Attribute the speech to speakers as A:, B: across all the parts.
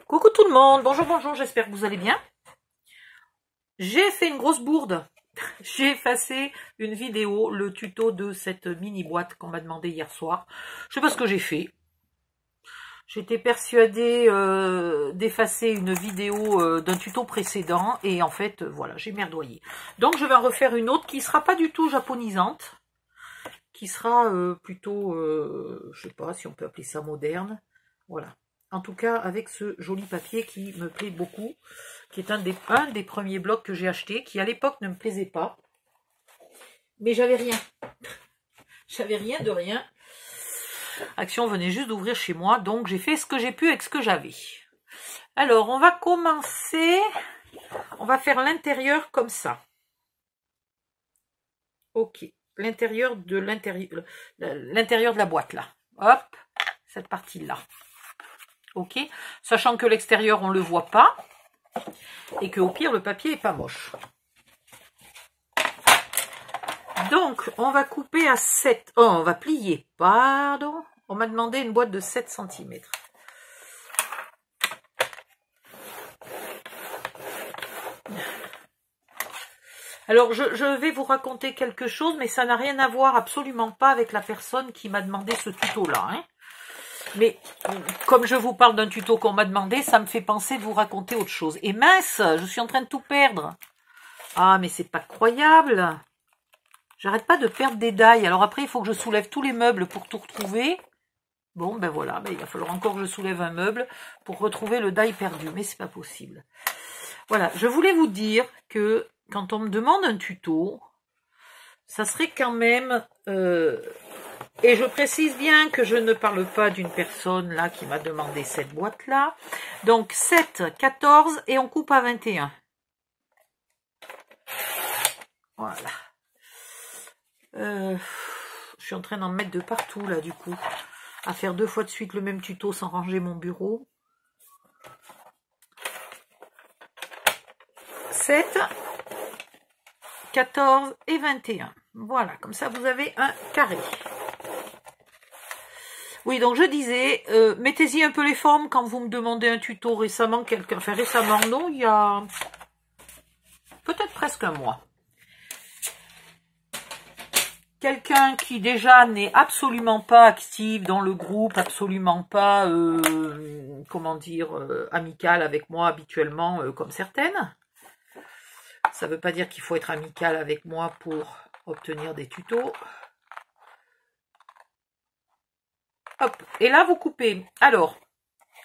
A: Coucou tout le monde, bonjour, bonjour, j'espère que vous allez bien. J'ai fait une grosse bourde. J'ai effacé une vidéo, le tuto de cette mini boîte qu'on m'a demandé hier soir. Je sais pas ce que j'ai fait. J'étais persuadée d'effacer une vidéo d'un tuto précédent et en fait, voilà, j'ai merdoyé. Donc je vais en refaire une autre qui sera pas du tout japonisante, qui sera plutôt, je sais pas si on peut appeler ça moderne. Voilà. En tout cas, avec ce joli papier qui me plaît beaucoup, qui est un des premiers blocs que j'ai acheté, qui à l'époque ne me plaisait pas. Mais j'avais rien. J'avais rien de rien. Action venait juste d'ouvrir chez moi, donc j'ai fait ce que j'ai pu avec ce que j'avais. Alors, on va commencer. On va faire l'intérieur comme ça. Ok. L'intérieur de la boîte, là. Hop. Cette partie-là. Ok, sachant que l'extérieur on le voit pas et que au pire le papier est pas moche. Donc on va couper à 7, oh, on va plier, pardon, on m'a demandé une boîte de 7 cm. Alors je vais vous raconter quelque chose, mais ça n'a rien à voir absolument pas avec la personne qui m'a demandé ce tuto là, hein. Mais comme je vous parle d'un tuto qu'on m'a demandé, ça me fait penser de vous raconter autre chose. Et mince, je suis en train de tout perdre. Ah, mais c'est pas croyable. J'arrête pas de perdre des dailles. Alors après, il faut que je soulève tous les meubles pour tout retrouver. Bon, ben voilà, ben, il va falloir encore que je soulève un meuble pour retrouver le die perdu. Mais c'est pas possible. Voilà, je voulais vous dire que quand on me demande un tuto, ça serait quand même... Et je précise bien que je ne parle pas d'une personne là qui m'a demandé cette boîte là. Donc 7, 14 et on coupe à 21. Voilà. Je suis en train d'en mettre de partout là du coup. À faire 2 fois de suite le même tuto sans ranger mon bureau. 7, 14 et 21. Voilà, comme ça vous avez un carré. Oui, donc je disais, mettez-y un peu les formes quand vous me demandez un tuto récemment, enfin récemment, non, il y a peut-être presque un mois. Quelqu'un qui déjà n'est absolument pas actif dans le groupe, absolument pas, comment dire, amical avec moi habituellement, comme certaines. Ça ne veut pas dire qu'il faut être amical avec moi pour obtenir des tutos. Hop, et là vous coupez. Alors,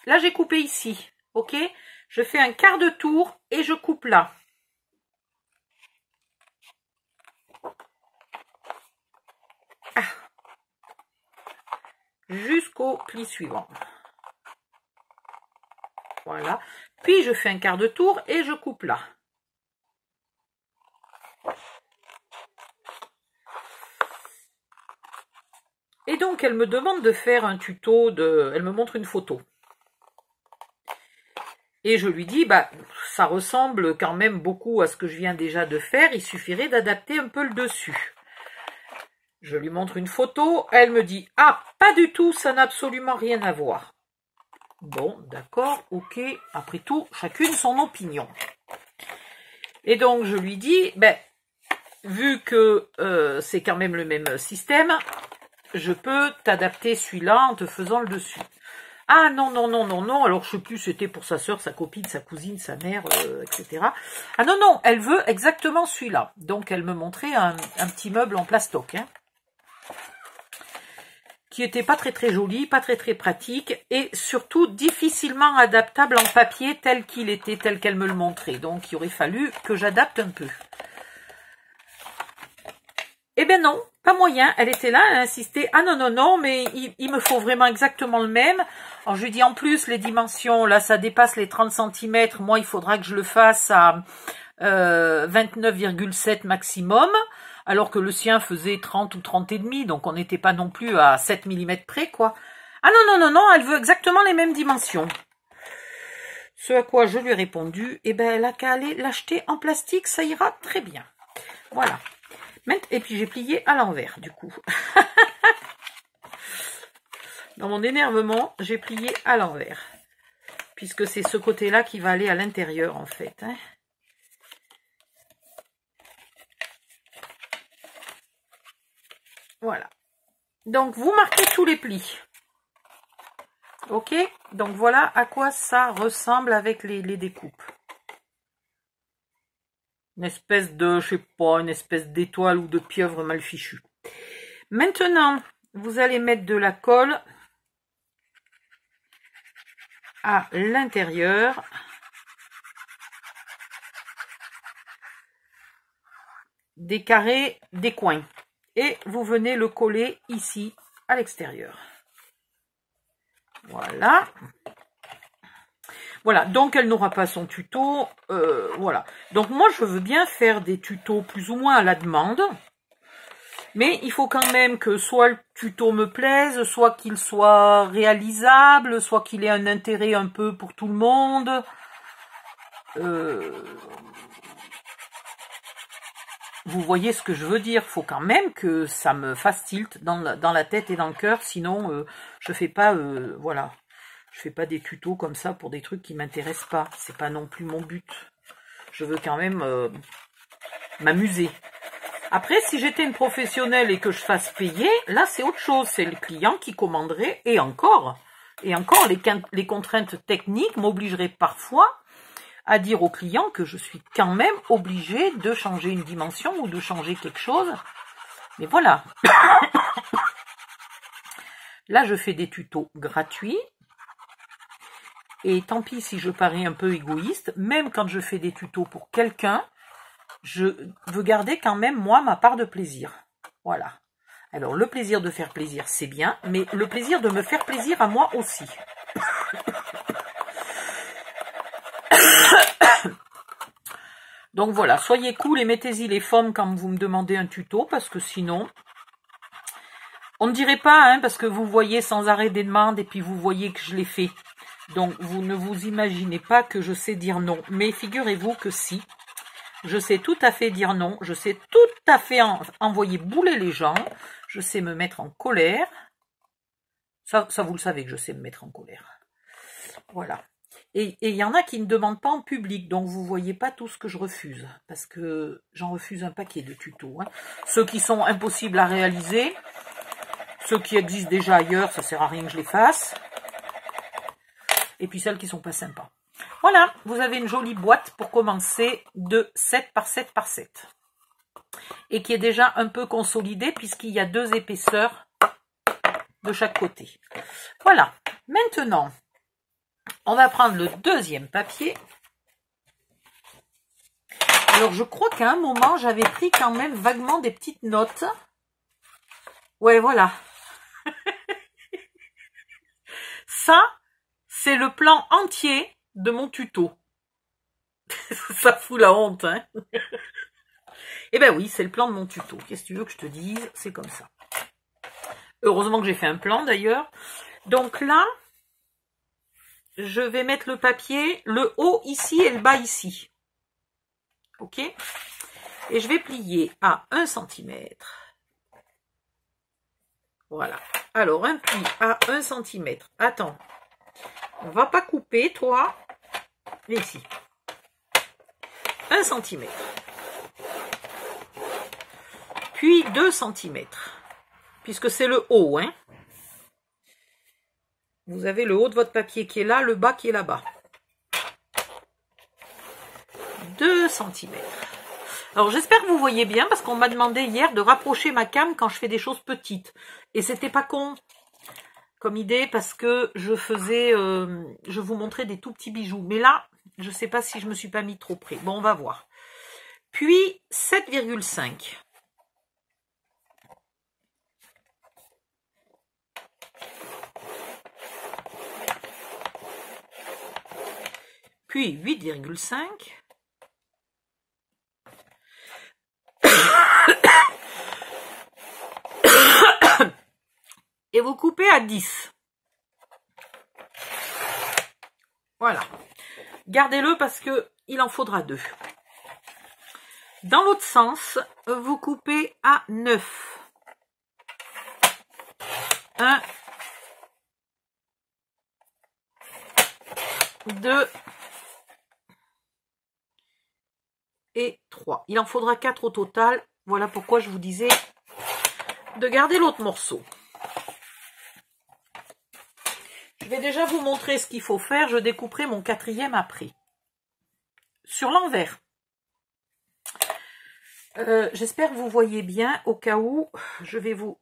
A: là j'ai coupé ici, ok? Je fais un quart de tour et je coupe là. Ah. Jusqu'au pli suivant. Voilà. Puis je fais un quart de tour et je coupe là. Et donc, elle me demande de faire un tuto, elle me montre une photo. Et je lui dis, bah, ça ressemble quand même beaucoup à ce que je viens déjà de faire, il suffirait d'adapter un peu le dessus. Je lui montre une photo, elle me dit, ah, pas du tout, ça n'a absolument rien à voir. Bon, d'accord, ok, après tout, chacune son opinion. Et donc, je lui dis, ben, vu que c'est quand même le même système, je peux t'adapter celui-là en te faisant le dessus. Ah non, non, non, non, non, alors je sais plus, c'était pour sa soeur, sa copine, sa cousine, sa mère, etc. Ah non, non, elle veut exactement celui-là. Donc elle me montrait un petit meuble en plastoc, hein, qui était pas très très joli, pas très très pratique, et surtout difficilement adaptable en papier tel qu'il était, tel qu'elle me le montrait. Donc il aurait fallu que j'adapte un peu. Eh ben non, pas moyen, elle était là, elle insistait, ah non, non, non, mais il me faut vraiment exactement le même. Alors je lui dis en plus, les dimensions, là ça dépasse les 30 cm, moi il faudra que je le fasse à 29,7 maximum, alors que le sien faisait 30 ou 30 et demi, donc on n'était pas non plus à 7 mm près, quoi. Ah non, non, non, non, elle veut exactement les mêmes dimensions. Ce à quoi je lui ai répondu, eh ben elle a qu'à aller l'acheter en plastique, ça ira très bien. Voilà. Et puis j'ai plié à l'envers du coup. Dans mon énervement, j'ai plié à l'envers. puisque c'est ce côté-là qui va aller à l'intérieur, en fait. Hein. Voilà. Donc, vous marquez tous les plis. Ok? Donc, voilà à quoi ça ressemble avec les découpes. Une espèce de, je sais pas, une espèce d'étoile ou de pieuvre mal fichue. Maintenant, vous allez mettre de la colle à l'intérieur. Des carrés, des coins. Et vous venez le coller ici, à l'extérieur. Voilà. Voilà, donc elle n'aura pas son tuto. Voilà. Donc moi, je veux bien faire des tutos plus ou moins à la demande. Mais il faut quand même que soit le tuto me plaise, soit qu'il soit réalisable, soit qu'il ait un intérêt un peu pour tout le monde. Vous voyez ce que je veux dire. Il faut quand même que ça me fasse tilt dans la tête et dans le cœur. Sinon, je fais pas, voilà. Je fais pas des tutos comme ça pour des trucs qui m'intéressent pas. C'est pas non plus mon but. Je veux quand même m'amuser. Après, si j'étais une professionnelle et que je fasse payer, là, c'est autre chose. C'est le client qui commanderait. Et encore, les contraintes techniques m'obligeraient parfois à dire au client que je suis quand même obligée de changer une dimension ou de changer quelque chose. Mais voilà. Là, je fais des tutos gratuits. Et tant pis si je parais un peu égoïste, même quand je fais des tutos pour quelqu'un, je veux garder quand même, moi, ma part de plaisir. Voilà. Alors, le plaisir de faire plaisir, c'est bien, mais le plaisir de me faire plaisir à moi aussi. Donc voilà, soyez cool et mettez-y les formes quand vous me demandez un tuto, parce que sinon, on ne dirait pas, hein, parce que vous voyez sans arrêt des demandes et puis vous voyez que je l'ai fait. Donc, vous ne vous imaginez pas que je sais dire non. Mais figurez-vous que si, je sais tout à fait dire non. Je sais tout à fait envoyer bouler les gens. Je sais me mettre en colère. Ça, vous le savez que je sais me mettre en colère. Voilà. Et il y en a qui ne demandent pas en public. Donc, vous ne voyez pas tout ce que je refuse. Parce que j'en refuse un paquet de tutos. Hein. Ceux qui sont impossibles à réaliser. Ceux qui existent déjà ailleurs, ça ne sert à rien que je les fasse. Et puis celles qui sont pas sympas. Voilà, vous avez une jolie boîte pour commencer de 7 par 7 par 7. Et qui est déjà un peu consolidée puisqu'il y a 2 épaisseurs de chaque côté. Voilà, maintenant, on va prendre le deuxième papier. Alors, je crois qu'à un moment, j'avais pris quand même vaguement des petites notes. Ouais, voilà. Ça, c'est le plan entier de mon tuto. Ça fout la honte, hein. Eh ben oui, c'est le plan de mon tuto. Qu'est-ce que tu veux que je te dise? C'est comme ça. Heureusement que j'ai fait un plan, d'ailleurs. Donc là, je vais mettre le papier, le haut ici et le bas ici. Ok? Et je vais plier à 1 cm. Voilà. Alors, un pli à 1 cm. Attends. On va pas couper, toi. Ici. 1 cm. Puis 2 cm. Puisque c'est le haut, hein. Vous avez le haut de votre papier qui est là, le bas qui est là-bas. 2 cm. Alors, j'espère que vous voyez bien, parce qu'on m'a demandé hier de rapprocher ma cam quand je fais des choses petites. Et c'était pas con comme idée, parce que je faisais, je vous montrais des tout petits bijoux. Mais là, je sais pas si je me suis pas mis trop près. Bon, on va voir. Puis 7,5. Puis 8,5. Et vous coupez à 10. Voilà. Gardez-le parce que il en faudra 2. Dans l'autre sens, vous coupez à 9. 1. 2 et 3. Il en faudra 4 au total. Voilà pourquoi je vous disais de garder l'autre morceau. Je vais déjà vous montrer ce qu'il faut faire. Je découperai mon 4e après. Sur l'envers. J'espère que vous voyez bien. Au cas où, je vais vous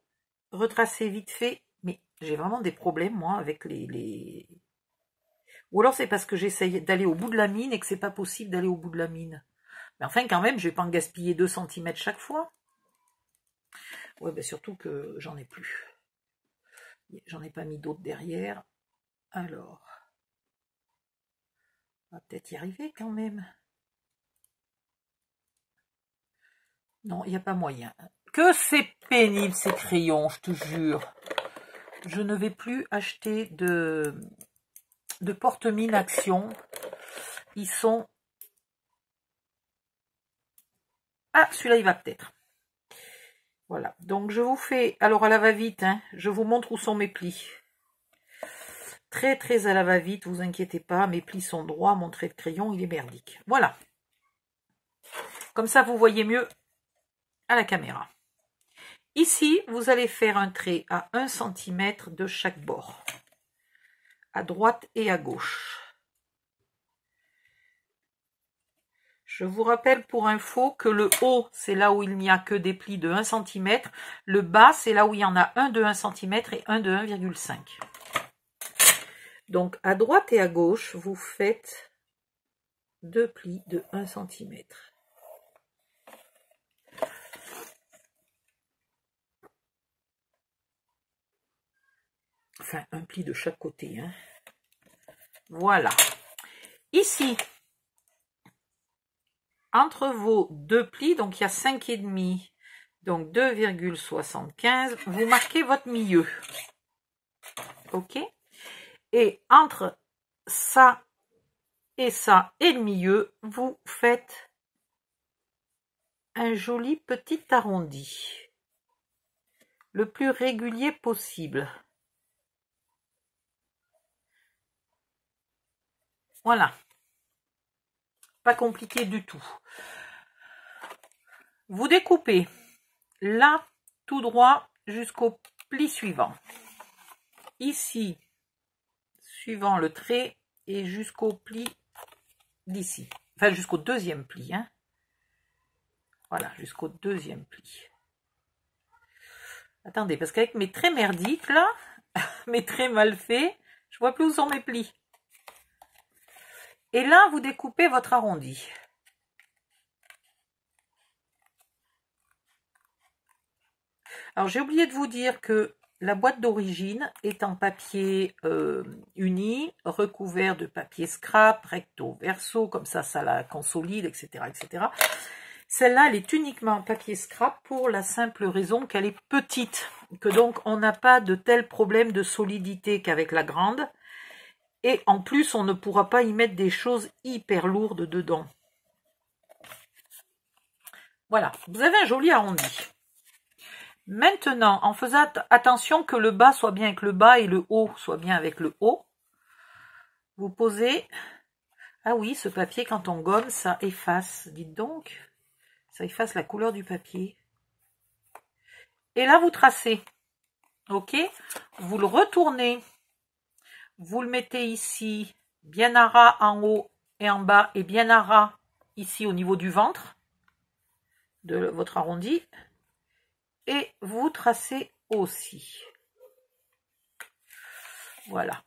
A: retracer vite fait. Mais j'ai vraiment des problèmes, moi, avec les... Ou alors c'est parce que j'essaye d'aller au bout de la mine et que c'est pas possible d'aller au bout de la mine. Mais enfin, quand même, je vais pas en gaspiller 2 cm chaque fois. Ouais, ben surtout que j'en ai plus. J'en ai pas mis d'autres derrière. Alors, on va peut-être y arriver quand même. Non, il n'y a pas moyen. Que c'est pénible ces crayons, je te jure. Je ne vais plus acheter de porte-mine Action. Ils sont... Ah, celui-là, il va peut-être. Voilà, donc je vous fais... Alors, à la va-vite, hein, je vous montre où sont mes plis. Très, très à la va-vite, vous inquiétez pas. Mes plis sont droits, mon trait de crayon, il est merdique. Voilà. Comme ça, vous voyez mieux à la caméra. Ici, vous allez faire un trait à 1 cm de chaque bord. À droite et à gauche. Je vous rappelle pour info que le haut, c'est là où il n'y a que des plis de 1 cm. Le bas, c'est là où il y en a un de 1 cm et un de 1,5. Donc, à droite et à gauche, vous faites 2 plis de 1 cm. Enfin, un pli de chaque côté. Hein. Voilà. Ici, entre vos 2 plis, donc il y a 5,5, donc 2,75, vous marquez votre milieu. Ok? Et entre ça et le milieu, vous faites un joli petit arrondi. Le plus régulier possible. Voilà. Pas compliqué du tout. Vous découpez là, tout droit, jusqu'au pli suivant. Ici, suivant le trait, et jusqu'au pli d'ici. Enfin, jusqu'au 2e pli. Hein. Voilà, jusqu'au 2e pli. Attendez, parce qu'avec mes traits merdiques, là, mes traits mal faits, je vois plus où sont mes plis. Et là, vous découpez votre arrondi. Alors, j'ai oublié de vous dire que la boîte d'origine est en papier uni, recouvert de papier scrap, recto, verso, comme ça la consolide, etc. etc. Celle-là, elle est uniquement en papier scrap pour la simple raison qu'elle est petite, que donc on n'a pas de tel problème de solidité qu'avec la grande. Et en plus, on ne pourra pas y mettre des choses hyper lourdes dedans. Voilà, vous avez un joli arrondi. Maintenant, en faisant attention que le bas soit bien avec le bas et le haut soit bien avec le haut, vous posez... Ah oui, ce papier, quand on gomme, ça efface. Dites donc, ça efface la couleur du papier. Et là, vous tracez. Ok? Vous le retournez. Vous le mettez ici, bien à ras en haut et en bas, et bien à ras ici au niveau du ventre de votre arrondi. Et vous tracez aussi. Voilà.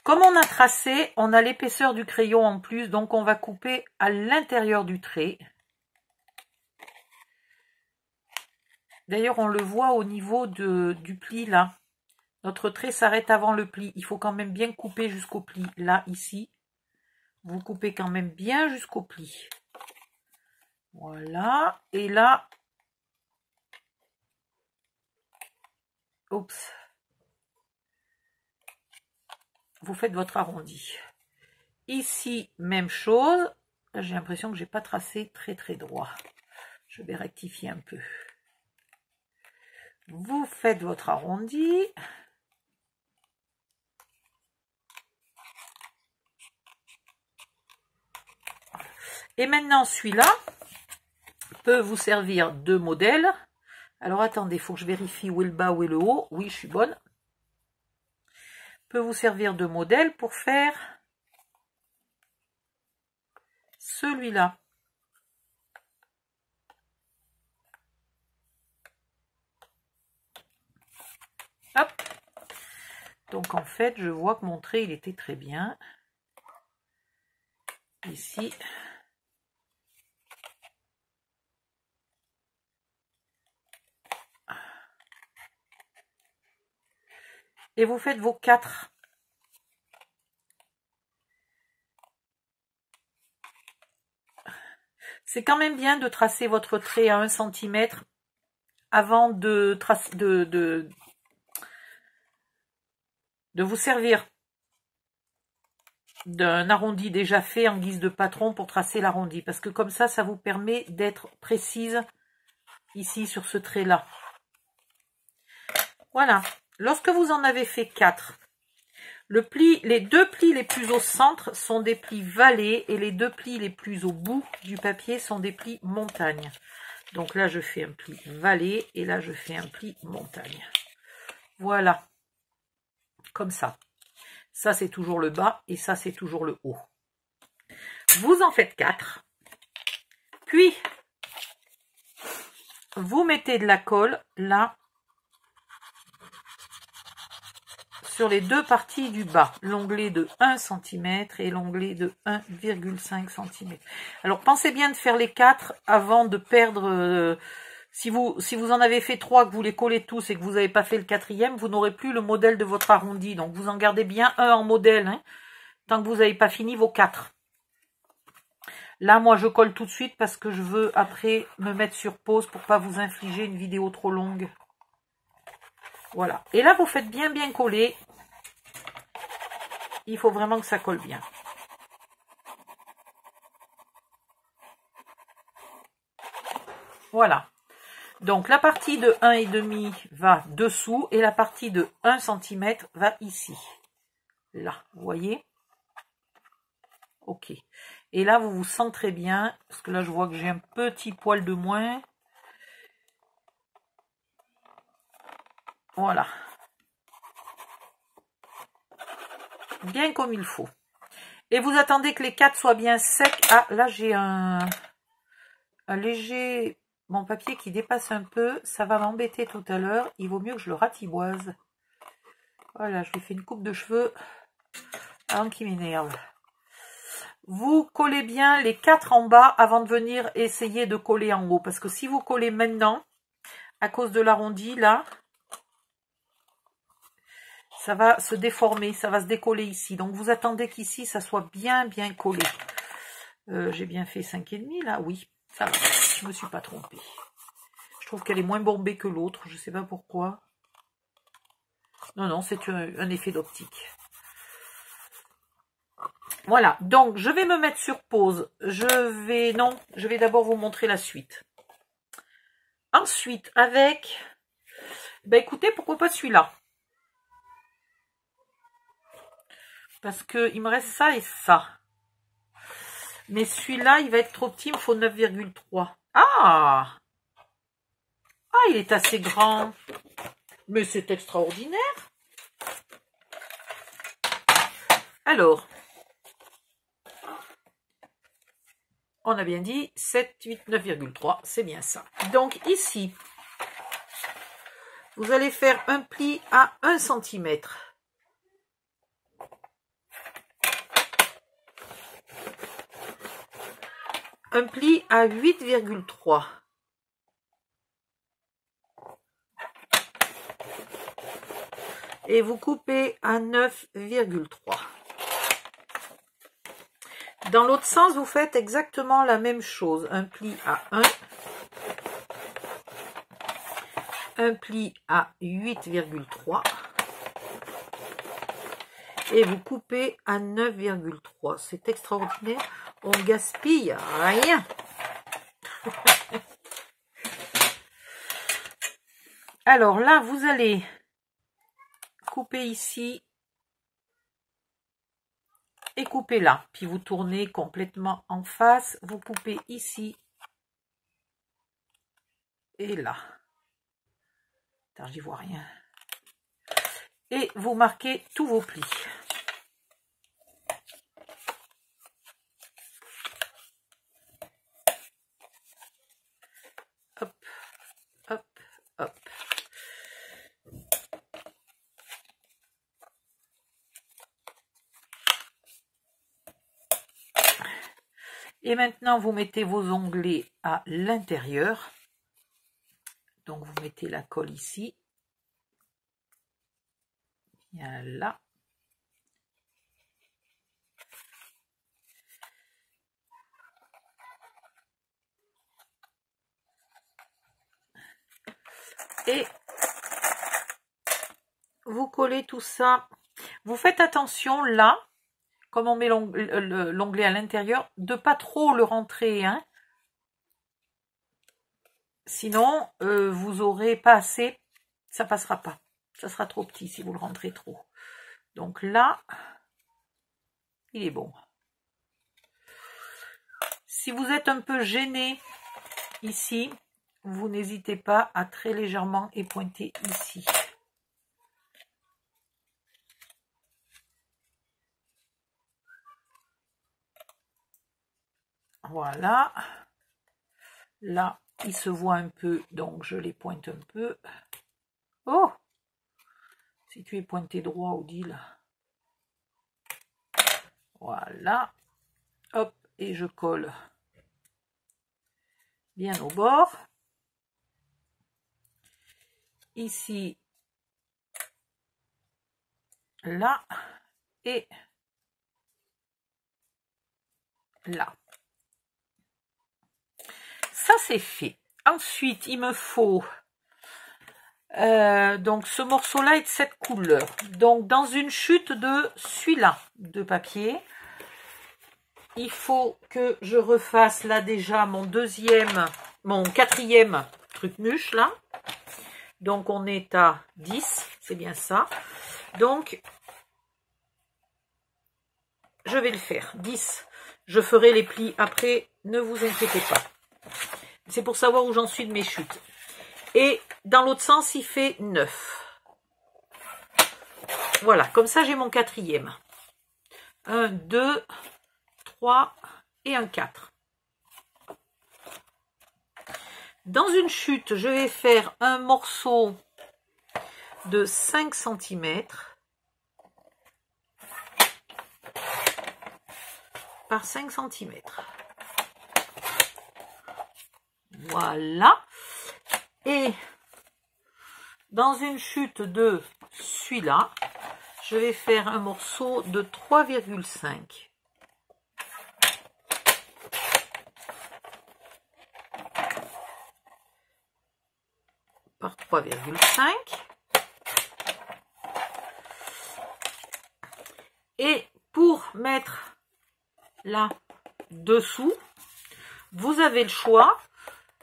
A: Comme on a tracé, on a l'épaisseur du crayon en plus, donc on va couper à l'intérieur du trait. D'ailleurs, on le voit au niveau du pli là. Notre trait s'arrête avant le pli. Il faut quand même bien couper jusqu'au pli. Là, ici, vous coupez quand même bien jusqu'au pli. Voilà. Et là, oups, vous faites votre arrondi. Ici, même chose. J'ai l'impression que j'ai pas tracé très très droit. Je vais rectifier un peu. Vous faites votre arrondi. Et maintenant, celui-là peut vous servir de modèle. Alors, attendez, il faut que je vérifie où est le bas, où est le haut. Oui, je suis bonne. Peut vous servir de modèle pour faire celui-là. Hop. Donc, en fait, je vois que mon trait, il était très bien. Ici. Et vous faites vos 4. C'est quand même bien de tracer votre trait à 1 cm avant de vous servir d'un arrondi déjà fait en guise de patron pour tracer l'arrondi. Parce que comme ça vous permet d'être précise ici sur ce trait-là. Voilà. Lorsque vous en avez fait 4, les 2 plis les plus au centre sont des plis vallées et les 2 plis les plus au bout du papier sont des plis montagne. Donc là, je fais un pli vallée et là, je fais un pli montagne. Voilà. Comme ça. Ça, c'est toujours le bas et ça, c'est toujours le haut. Vous en faites 4. Puis, vous mettez de la colle là sur les 2 parties du bas, l'onglet de 1 cm et l'onglet de 1,5 cm. Alors pensez bien de faire les 4 avant de perdre, si vous en avez fait 3, que vous les collez tous et que vous n'avez pas fait le 4e, vous n'aurez plus le modèle de votre arrondi. Donc vous en gardez bien un en modèle, hein, tant que vous n'avez pas fini vos 4. Là, moi, je colle tout de suite parce que je veux après me mettre sur pause pour pas vous infliger une vidéo trop longue. Voilà. Et là, vous faites bien coller. Il faut vraiment que ça colle bien. Voilà. Donc, la partie de 1,5 va dessous et la partie de 1 cm va ici. Là, vous voyez? Ok. Et là, vous vous centrez bien. Parce que là, je vois que j'ai un petit poil de moins. Voilà. Bien comme il faut. Et vous attendez que les 4 soient bien secs. Ah, là, j'ai un léger... Mon papier qui dépasse un peu. Ça va m'embêter tout à l'heure. Il vaut mieux que je le ratiboise. Voilà, je lui fais une coupe de cheveux avant qu'il m'énerve. Vous collez bien les 4 en bas avant de venir essayer de coller en haut. Parce que si vous collez maintenant, à cause de l'arrondi, là... ça va se déformer, ça va se décoller ici. Donc, vous attendez qu'ici, ça soit bien collé. J'ai bien fait 5,5 là, oui. Ça va, je ne me suis pas trompée. Je trouve qu'elle est moins bombée que l'autre, je ne sais pas pourquoi. Non, c'est un effet d'optique. Voilà, donc je vais me mettre sur pause. Je vais d'abord vous montrer la suite. Ensuite, avec... Ben écoutez, pourquoi pas celui-là? Parce qu'il me reste ça et ça. Mais celui-là, il va être trop petit, il me faut 9,3. Ah! Ah, il est assez grand. Mais c'est extraordinaire. Alors, on a bien dit 7, 8, 9,3. C'est bien ça. Donc ici, vous allez faire un pli à 1 cm. Un pli à 8,3. Et vous coupez à 9,3. Dans l'autre sens, vous faites exactement la même chose. Un pli à 1. Un pli à 8,3. Et vous coupez à 9,3. C'est extraordinaire. On gaspille rien. Alors là, vous allez couper ici et coupez là. Puis vous tournez complètement en face, vous coupez ici et là. Attends, j'y vois rien. Et vous marquez tous vos plis. Hop, hop, hop. Et maintenant, vous mettez vos onglets à l'intérieur. Donc, vous mettez la colle ici. Bien là. Et vous collez tout ça. Vous faites attention là, comme on met l'onglet à l'intérieur, de pas trop le rentrer, hein. Sinon, vous aurez pas assez, ça passera pas. Ça sera trop petit si vous le rentrez trop. Donc là, il est bon. Si vous êtes un peu gêné ici, vous n'hésitez pas à très légèrement épointer ici. Voilà. Là, il se voit un peu, donc je les pointe un peu. Oh! Si tu es pointé droit, Odile. Voilà. Hop, et je colle bien au bord. Ici, là, et là. Ça, c'est fait. Ensuite, il me faut... donc, ce morceau-là est de cette couleur. Donc, dans une chute de celui-là, de papier, il faut que je refasse là déjà mon quatrième truc-muche, là. Donc, on est à 10, c'est bien ça. Donc, je vais le faire. 10. Je ferai les plis après, ne vous inquiétez pas. C'est pour savoir où j'en suis de mes chutes. Et dans l'autre sens, il fait 9. Voilà, comme ça, j'ai mon quatrième. 1, 2, 3 et un 4. Dans une chute, je vais faire un morceau de 5 cm par 5 cm. Voilà. Et dans une chute de celui-là, je vais faire un morceau de 3,5. Par 3,5. Et pour mettre là dessous, vous avez le choix,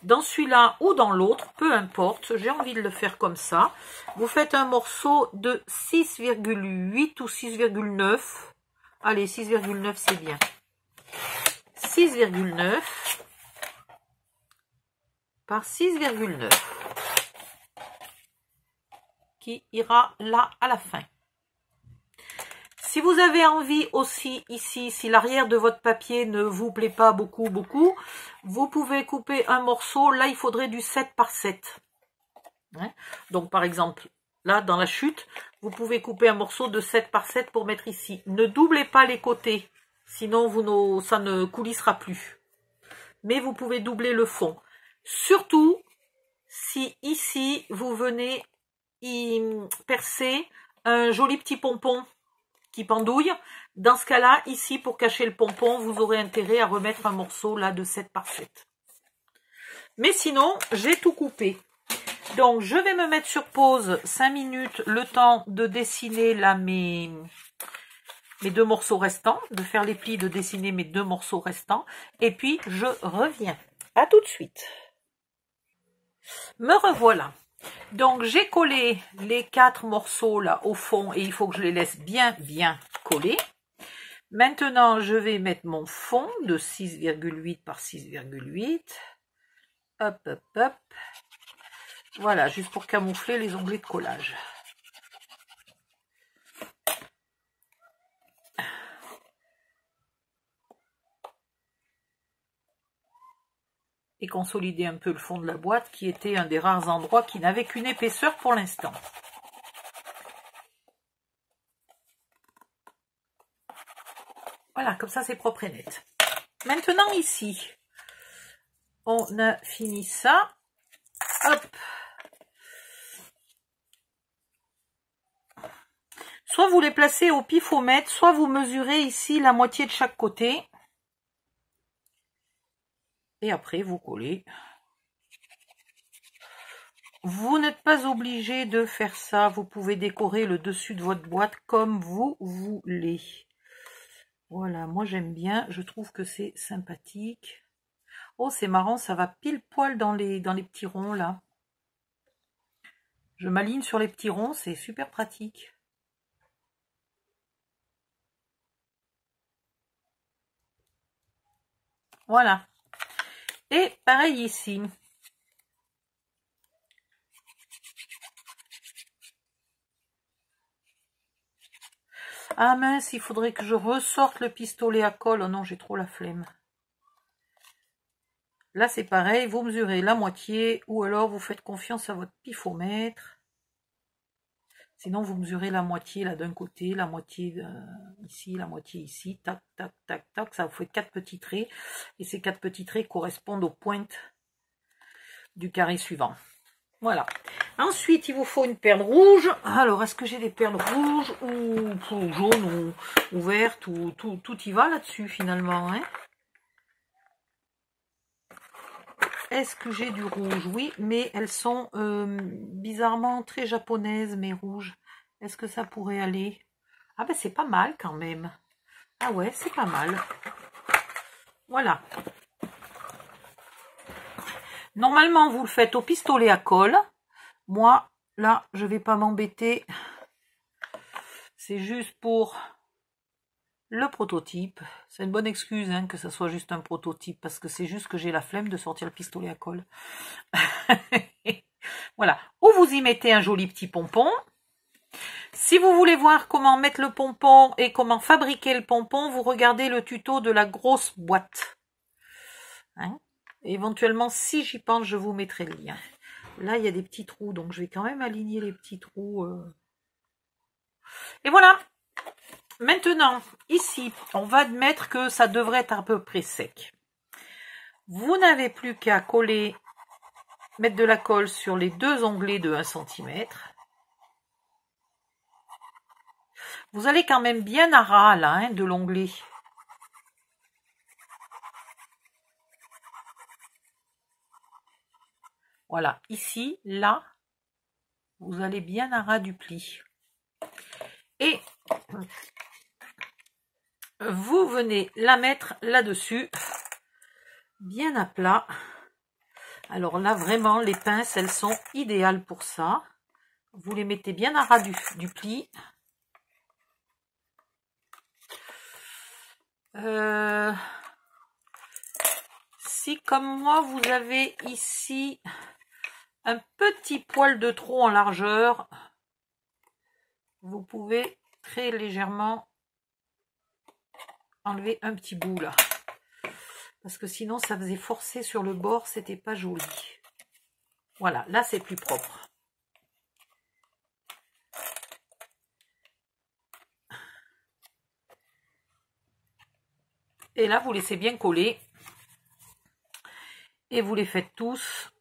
A: dans celui-là ou dans l'autre, peu importe, j'ai envie de le faire comme ça. Vous faites un morceau de 6,8 ou 6,9. Allez, 6,9 c'est bien. 6,9 par 6,9 qui ira là à la fin. Si vous avez envie aussi ici, si l'arrière de votre papier ne vous plaît pas beaucoup, vous pouvez couper un morceau. Là, il faudrait du 7 par 7. Hein? Donc, par exemple, là, dans la chute, vous pouvez couper un morceau de 7 par 7 pour mettre ici. Ne doublez pas les côtés, sinon ça ne coulissera plus. Mais vous pouvez doubler le fond. Surtout, si ici, vous venez y percer un joli petit pompon qui pendouille. Dans ce cas-là, ici, pour cacher le pompon, vous aurez intérêt à remettre un morceau là de 7 par 7. Mais sinon, j'ai tout coupé. Donc, je vais me mettre sur pause 5 minutes, le temps de dessiner là mes 2 morceaux restants, de faire les plis, de dessiner mes 2 morceaux restants. Et puis, je reviens. À tout de suite. Me revoilà. Donc, j'ai collé les 4 morceaux là au fond et il faut que je les laisse bien coller. Maintenant, je vais mettre mon fond de 6,8 par 6,8. Hop, hop, hop. Voilà, juste pour camoufler les onglets de collage. Et consolider un peu le fond de la boîte, qui était un des rares endroits qui n'avait qu'une épaisseur pour l'instant. Voilà, comme ça c'est propre et net. Maintenant ici, on a fini ça. Hop. Soit vous les placez au pifomètre, soit vous mesurez ici la moitié de chaque côté. Et après vous collez. Vous n'êtes pas obligé de faire ça. Vous pouvez décorer le dessus de votre boîte comme vous voulez. Voilà, moi j'aime bien, je trouve que c'est sympathique. Oh, c'est marrant, ça va pile poil dans les petits ronds là. Je m'aligne sur les petits ronds, c'est super pratique. Voilà. Et pareil ici. Ah mince, il faudrait que je ressorte le pistolet à colle. Oh non, j'ai trop la flemme. Là, c'est pareil, vous mesurez la moitié ou alors vous faites confiance à votre pifomètre. Sinon, vous mesurez la moitié là d'un côté, la moitié ici, la moitié ici. Tac, tac, tac, tac. Ça vous fait 4 petits traits. Et ces 4 petits traits correspondent aux pointes du carré suivant. Voilà. Ensuite, il vous faut une perle rouge. Alors, est-ce que j'ai des perles rouges ou jaunes ou vertes ou tout y va là-dessus finalement, hein? Est-ce que j'ai du rouge? Oui, mais elles sont bizarrement très japonaises, mes rouges. Est-ce que ça pourrait aller? Ah ben c'est pas mal quand même. Ah ouais, c'est pas mal. Voilà. Normalement, vous le faites au pistolet à colle. Moi, là, je vais pas m'embêter. C'est juste pour le prototype. C'est une bonne excuse hein, que ça soit juste un prototype, parce que c'est juste que j'ai la flemme de sortir le pistolet à colle. Voilà. Ou vous y mettez un joli petit pompon. Si vous voulez voir comment mettre le pompon et comment fabriquer le pompon, vous regardez le tuto de la grosse boîte. Hein? Éventuellement, si j'y pense, je vous mettrai le lien. Là, il y a des petits trous, donc je vais quand même aligner les petits trous. Et voilà. Maintenant, ici, on va admettre que ça devrait être à peu près sec. Vous n'avez plus qu'à coller, mettre de la colle sur les deux onglets de 1 cm. Vous allez quand même bien à ras là, hein, de l'onglet. Voilà, ici, là, vous allez bien à ras du pli. Et vous venez la mettre là-dessus, bien à plat. Alors là, vraiment, les pinces, elles sont idéales pour ça. Vous les mettez bien à ras du pli. Si, comme moi, vous avez ici un petit poil de trop en largeur, vous pouvez très légèrement enlever un petit bout là. Parce que sinon, ça faisait forcer sur le bord, c'était pas joli. Voilà, là, c'est plus propre. Et là, vous laissez bien coller. Et vous les faites tous.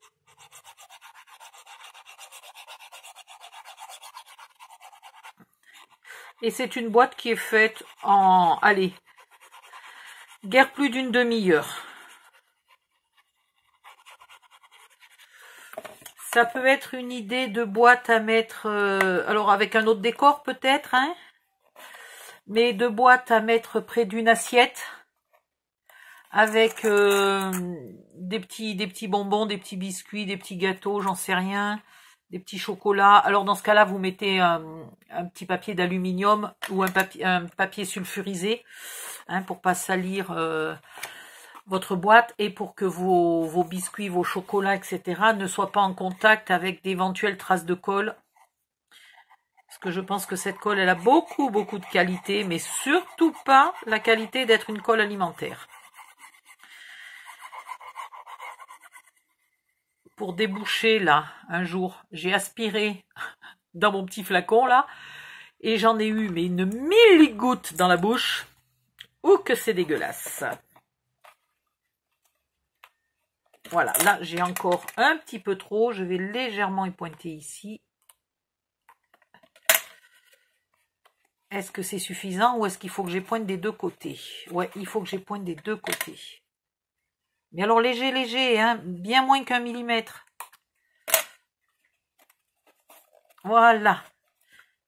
A: Et c'est une boîte qui est faite en, allez, guère plus d'une demi-heure. Ça peut être une idée de boîte à mettre, alors avec un autre décor peut-être, hein, mais de boîte à mettre près d'une assiette, avec des petits bonbons, des petits biscuits, des petits gâteaux, j'en sais rien. des petits chocolats. Alors dans ce cas-là, vous mettez un petit papier d'aluminium ou un papier sulfurisé, hein, pour pas salir votre boîte et pour que vos biscuits, vos chocolats, etc. ne soient pas en contact avec d'éventuelles traces de colle. Parce que je pense que cette colle, elle a beaucoup de qualité, mais surtout pas la qualité d'être une colle alimentaire. Pour déboucher, là, un jour, j'ai aspiré dans mon petit flacon, là, et j'en ai eu, mais une milligoutte dans la bouche. Ouh, que c'est dégueulasse. Voilà, là, j'ai encore un petit peu trop. Je vais légèrement épointer ici. Est-ce que c'est suffisant ou est-ce qu'il faut que j'épointe des deux côtés? Ouais, il faut que j'épointe des deux côtés. Mais alors léger, hein, bien moins qu'1 millimètre. Voilà.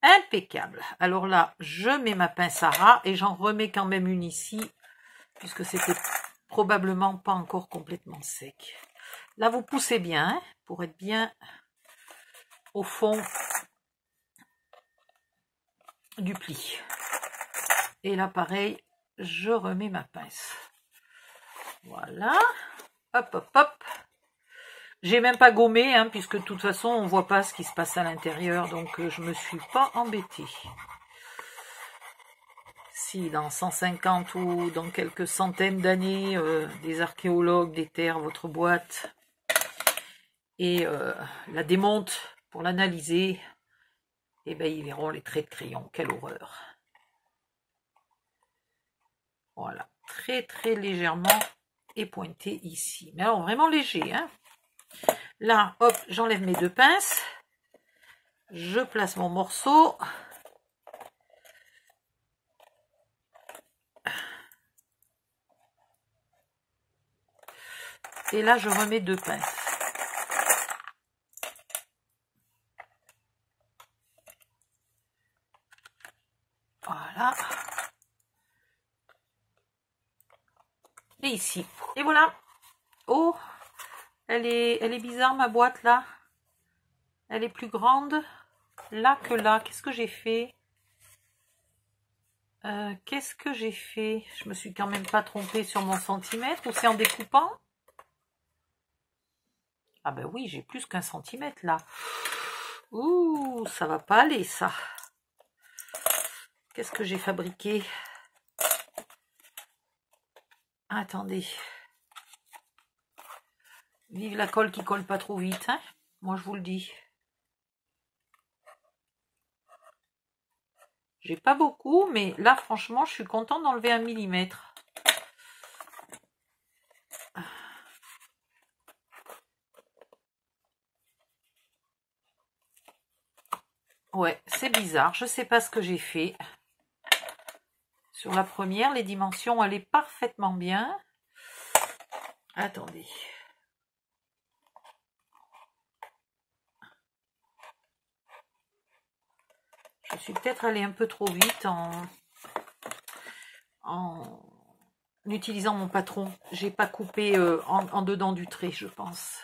A: Impeccable. Alors là, je mets ma pince à ras et j'en remets quand même une ici, puisque c'était probablement pas encore complètement sec. Là, vous poussez bien, hein, pour être bien au fond du pli. Et là, pareil, je remets ma pince. Voilà. Hop, hop, hop. J'ai même pas gommé, hein, puisque de toute façon, on voit pas ce qui se passe à l'intérieur, donc je me suis pas embêtée. Si dans 150 ou dans quelques centaines d'années, des archéologues déterrent votre boîte et la démontent pour l'analyser, eh ben, ils verront les traits de crayon. Quelle horreur. Voilà, très légèrement épointé ici. Mais alors, vraiment léger, hein. Là, hop, j'enlève mes deux pinces. Je place mon morceau. Et là, je remets deux pinces. Voilà. Et ici. Et voilà. Oh, elle est bizarre ma boîte là. Elle est plus grande là que là. Qu'est-ce que j'ai fait? Qu'est-ce que j'ai fait? Je me suis quand même pas trompée sur mon centimètre, ou c'est en découpant? Ah ben oui, j'ai plus qu'1 centimètre là. Ouh, ça va pas aller ça. Qu'est-ce que j'ai fabriqué? Attendez. Vive la colle qui colle pas trop vite, hein? Moi je vous le dis. J'ai pas beaucoup, mais là franchement je suis contente d'enlever 1 millimètre. Ouais, c'est bizarre, je sais pas ce que j'ai fait. Sur la première, les dimensions allaient parfaitement bien. Attendez. Je suis peut-être allée un peu trop vite en utilisant mon patron. J'ai pas coupé en dedans du trait, je pense.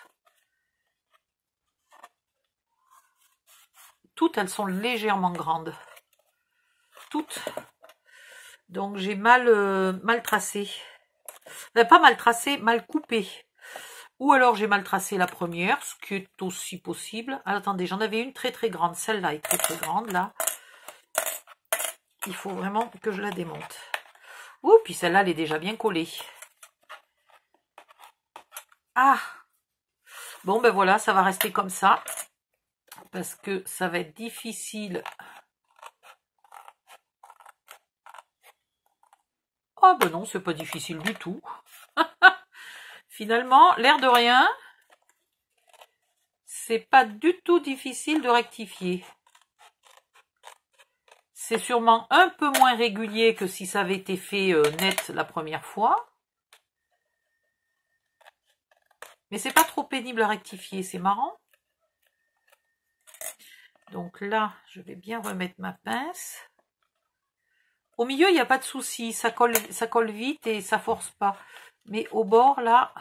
A: Toutes, elles sont légèrement grandes. Toutes. Donc j'ai mal tracé. Pas mal tracé, mal coupé. Ou alors j'ai mal tracé la première, ce qui est aussi possible. Alors, attendez, j'en avais une très grande. Celle-là est très grande, là. Il faut vraiment que je la démonte. Ouh, puis celle-là, elle est déjà bien collée. Ah! Bon, ben voilà, ça va rester comme ça. Parce que ça va être difficile. Oh, ben non, c'est pas difficile du tout. Finalement, l'air de rien, c'est pas du tout difficile de rectifier. C'est sûrement un peu moins régulier que si ça avait été fait net la première fois. Mais c'est pas trop pénible à rectifier, c'est marrant. Donc là, je vais bien remettre ma pince. Au milieu, il n'y a pas de souci, ça colle vite et ça force pas. Mais au bord, là...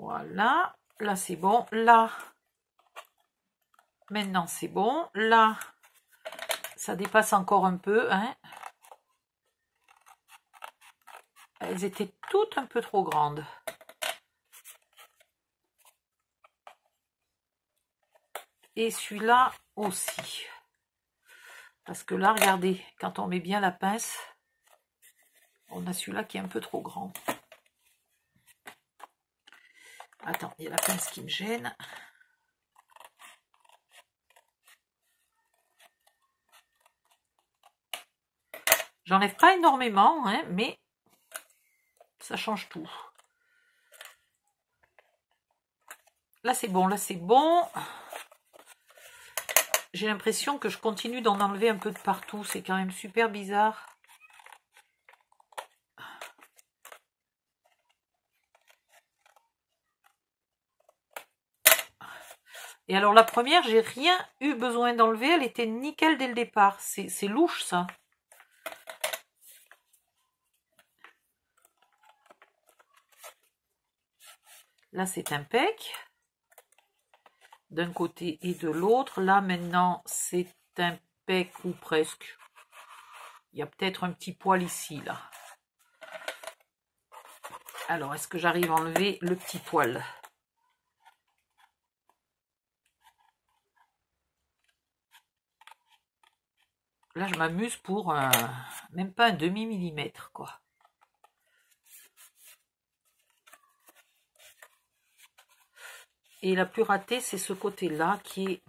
A: Voilà, là c'est bon, là, maintenant c'est bon, là, ça dépasse encore un peu, hein. Elles étaient toutes un peu trop grandes. Et celui-là aussi. Parce que là, regardez, quand on met bien la pince, on a celui-là qui est un peu trop grand. Attends, il y a la pince qui me gêne. J'enlève pas énormément, hein, mais ça change tout. Là, c'est bon, là, c'est bon. J'ai l'impression que je continue d'en enlever un peu de partout. C'est quand même super bizarre. Et alors la première, j'ai rien eu besoin d'enlever. Elle était nickel dès le départ. C'est louche ça. Là, c'est impec. D'un côté et de l'autre. Là, maintenant, c'est impec ou presque. Il y a peut-être un petit poil ici, là. Alors, est-ce que j'arrive à enlever le petit poil? Là, je m'amuse pour même pas un demi-millimètre, quoi. Et la plus ratée, c'est ce côté-là qui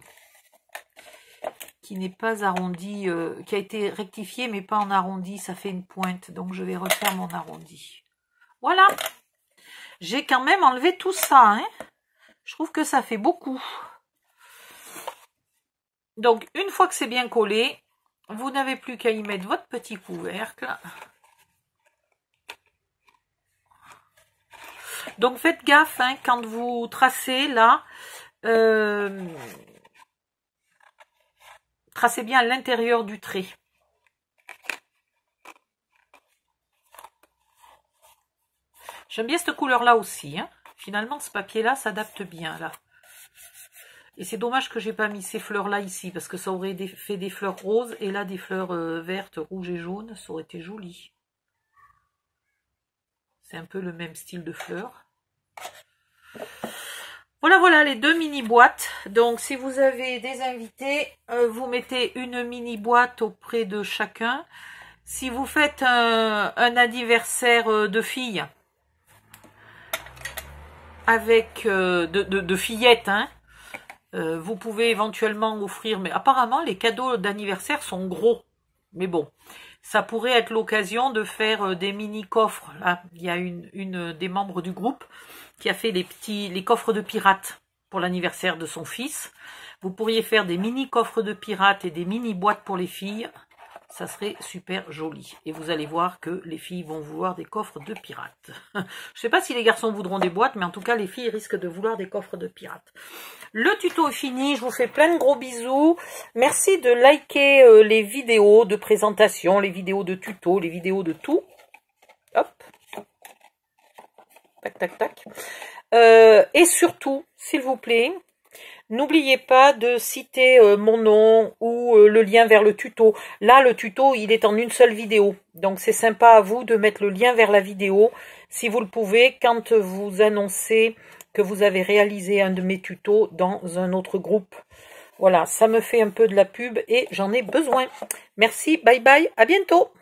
A: n'est pas arrondi, qui a été rectifié, mais pas en arrondi. Ça fait une pointe, donc je vais refaire mon arrondi. Voilà. J'ai quand même enlevé tout ça, hein. Je trouve que ça fait beaucoup. Donc, une fois que c'est bien collé, vous n'avez plus qu'à y mettre votre petit couvercle. Donc, faites gaffe, hein, quand vous tracez, là, tracez bien à l'intérieur du trait. J'aime bien cette couleur-là aussi, hein. Finalement, ce papier-là s'adapte bien, là. Et c'est dommage que j'ai pas mis ces fleurs-là ici, parce que ça aurait fait des fleurs roses, et là, des fleurs vertes, rouges et jaunes, ça aurait été joli. C'est un peu le même style de fleurs. Voilà, voilà les deux mini-boîtes. Donc, si vous avez des invités, vous mettez une mini-boîte auprès de chacun. Si vous faites un anniversaire de filles, avec de fillettes, hein, vous pouvez éventuellement offrir, mais apparemment les cadeaux d'anniversaire sont gros, mais bon, ça pourrait être l'occasion de faire des mini coffres. Là, il y a une des membres du groupe qui a fait les coffres de pirates pour l'anniversaire de son fils. Vous pourriez faire des mini coffres de pirates et des mini boîtes pour les filles. Ça serait super joli. Et vous allez voir que les filles vont vouloir des coffres de pirates. Je ne sais pas si les garçons voudront des boîtes, mais en tout cas, les filles risquent de vouloir des coffres de pirates. Le tuto est fini. Je vous fais plein de gros bisous. Merci de liker les vidéos de présentation, les vidéos de tuto, les vidéos de tout. Hop. Tac, tac, tac. Et surtout, s'il vous plaît, n'oubliez pas de citer mon nom ou le lien vers le tuto. Là, le tuto, il est en une seule vidéo. Donc, c'est sympa à vous de mettre le lien vers la vidéo, si vous le pouvez, quand vous annoncez que vous avez réalisé un de mes tutos dans un autre groupe. Voilà, ça me fait un peu de la pub et j'en ai besoin. Merci, bye bye, à bientôt.